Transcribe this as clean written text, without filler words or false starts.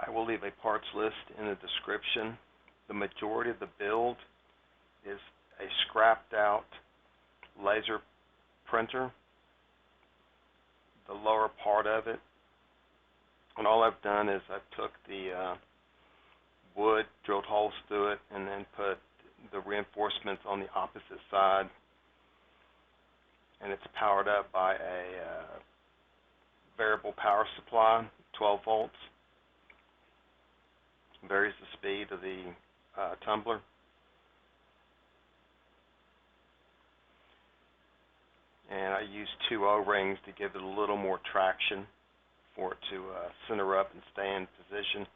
I will leave a parts list in the description. The majority of the build is a scrapped out laser printer, the lower part of it. And all I've done is I took the wood, drilled holes through it, and then put the reinforcements on the opposite side. And it's powered up by a variable power supply, 12 volts. Varies the speed of the tumbler. And I used 2 O-rings to give it a little more traction for it to center up and stay in position.